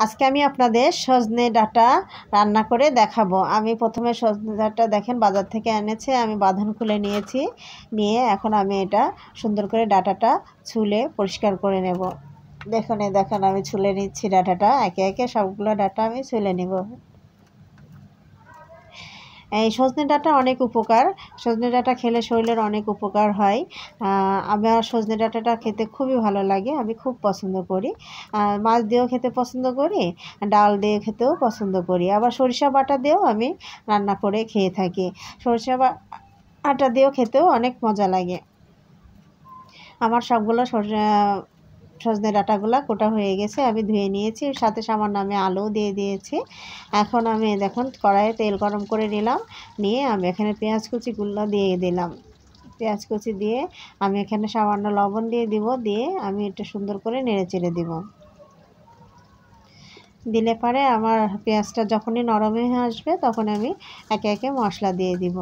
আজকে আমি আপনাদের সজনে ডাঁটা রান্না করে দেখাবো। আমি প্রথমে সজনে ডাঁটা দেখেন বাজার থেকে এনেছে, আমি বাঁধন খুলে নিয়েছি। নিয়ে এখন আমি এটা সুন্দর করে ডাঁটাটা ছুলে পরিষ্কার করে নেব। দেখুন আমি ছুলে নিচ্ছি ডাঁটাটা, একে একে সবগুলো ডাঁটা আমি ছুলে নেব। এই সজনে ডাঁটা অনেক উপকার, সজনে ডাঁটা খেলে শরীরের অনেক উপকার হয়। আমার সজনে ডাঁটাটা খেতে খুবই ভালো লাগে, আমি খুব পছন্দ করি। মাছ দিয়েও খেতে পছন্দ করি, ডাল দিয়ে খেতেও পছন্দ করি, আবার সরিষা বাটা দিয়েও আমি রান্না করে খেয়ে থাকি। সরিষা বাটা দিয়েও খেতেও অনেক মজা লাগে। আমার সবগুলো সজনে ডাঁটাগুলো কোটা হয়ে গেছে, আমি ধুয়ে নিয়েছি, সাথে সামান্য আমি আলু দিয়ে দিয়েছি। এখন আমি দেখুন কড়াইয়ে তেল গরম করে নিলাম, নিয়ে আমি এখানে পেঁয়াজ কুচিগুলো দিয়ে দিলাম। পেঁয়াজ কুচি দিয়ে আমি এখানে সামান্য লবণ দিয়ে দিব, দিয়ে আমি একটু সুন্দর করে নেড়ে চেড়ে দিব। দিলে পরে আমার পেঁয়াজটা যখনই নরম হয়ে আসবে তখন আমি একে একে মশলা দিয়ে দিব।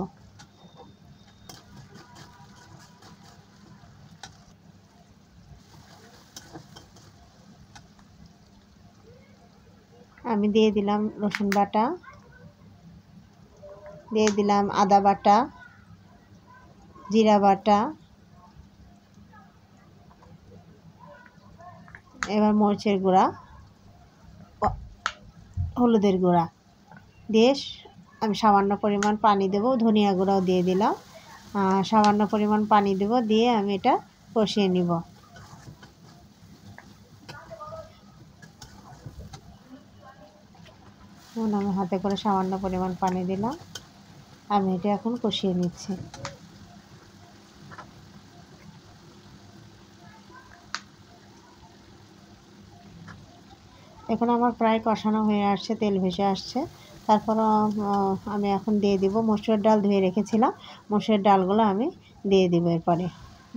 আমি দিয়ে দিলাম রসুন বাটা, দিয়ে দিলাম আদা বাটা, জিরা বাটা, এবার মরিচের গুঁড়া, হলুদের গুঁড়া দিয়ে আমি সামান্য পরিমাণ পানি দেব, ধনিয়া গুঁড়াও দিয়ে দিলাম, সামান্য পরিমাণ পানি দেব, দিয়ে আমি এটা কষিয়ে নিব। আমি হাতে করে সামান্য পরিমাণ পানি দিলাম, আমি এটা এখন কষিয়ে নিচ্ছি। এখন আমার প্রায় কষানো হয়ে আসছে, তেল ভেসে আসছে। তারপরও আমি এখন দিয়ে দিব মসুরের ডাল, ধুয়ে রেখেছিলাম মসুরের ডালগুলো আমি দিয়ে দিব। এরপরে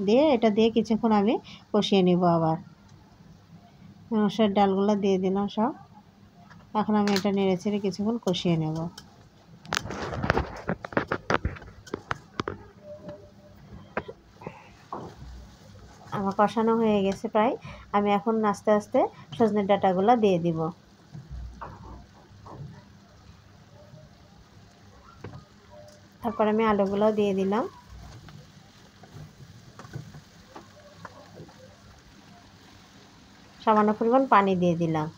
দিয়ে এটা দিয়ে কিছুক্ষণ আমি কষিয়ে নিব। আবার মসুরের ডালগুলো দিয়ে দিলাম সব, এখন আমি এটা নেড়ে চেড়ে কিছুক্ষণ কষিয়ে নেব। আমার কষানো হয়ে গেছে প্রায়, আমি এখন আস্তে আস্তে সজনের ডাঁটাগুলো দিয়ে দিব। তারপর আমি আলুগুলো দিয়ে দিলাম, সামান্য পরিমাণ পানি দিয়ে দিলাম,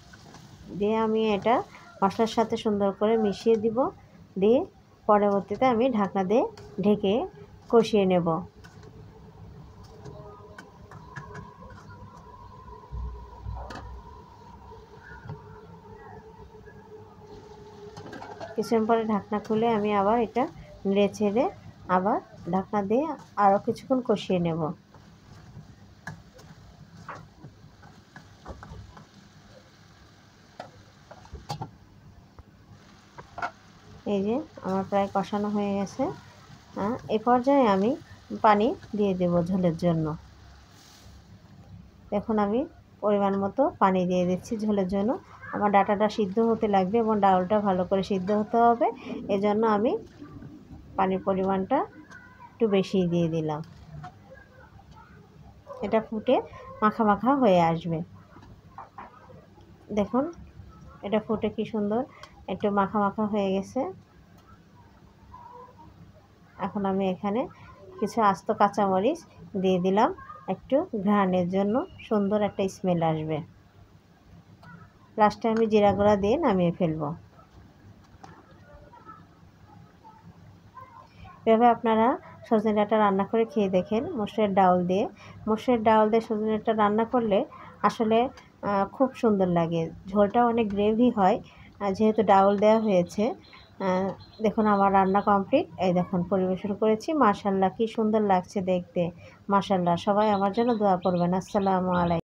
দিয়ে আমি এটা মশলার সাথে সুন্দর করে মিশিয়ে দিব। দিয়ে পরবর্তীতে আমি ঢাকনা দিয়ে ঢেকে কষিয়ে নেব। কিছুক্ষণ পরে ঢাকনা খুলে আমি আবার এটা নেড়ে ছেড়ে আবার ঢাকনা দিয়ে আরও কিছুক্ষণ কষিয়ে নেব। এই যে আমার প্রায় কষানো হয়ে গেছে। এই পর্যায়ে আমি পানি দিয়ে দেব ঝোলের জন্য। এখন আমি পরিমাণ মতো পানি দিয়ে দিচ্ছি ঝোলের জন্য। আমার ডাঁটাটা সিদ্ধ হতে লাগবে এবং ডাউলটা ভালো করে সিদ্ধ হতে হবে, এজন্য আমি পানির পরিমাণটা একটু বেশি দিয়ে দিলাম। এটা ফুটে মাখা মাখা হয়ে আসবে। দেখুন এটা ফুটে কি সুন্দর একটু মাখা মাখা হয়ে গেছে। এখন আমি এখানে কিছু আস্ত কাঁচামরিচ দিয়ে দিলাম, একটু ঘ্রাণের জন্য, সুন্দর একটা স্মেল আসবে। লাস্টে আমি জিরা গুঁড়া দিয়ে নামিয়ে ফেলবো। এভাবে আপনারা সজনে ডাঁটা রান্না করে খেয়ে দেখেন মসুরের ডাউল দিয়ে। মসুরের ডাউল দিয়ে সজনে ডাঁটা রান্না করলে আসলে খুব সুন্দর লাগে, ঝোলটাও অনেক গ্রেভি হয় যেহেতু ডাউল দেওয়া হয়েছে। দেখুন আমার রান্না কমপ্লিট, এই দেখুন পরিবেশন করেছি, মাশাআল্লাহ কি সুন্দর লাগছে দেখতে। মাশাআল্লাহ, সবাই আমার জন্য দোয়া করবেন। আসসালামু আলাইকুম।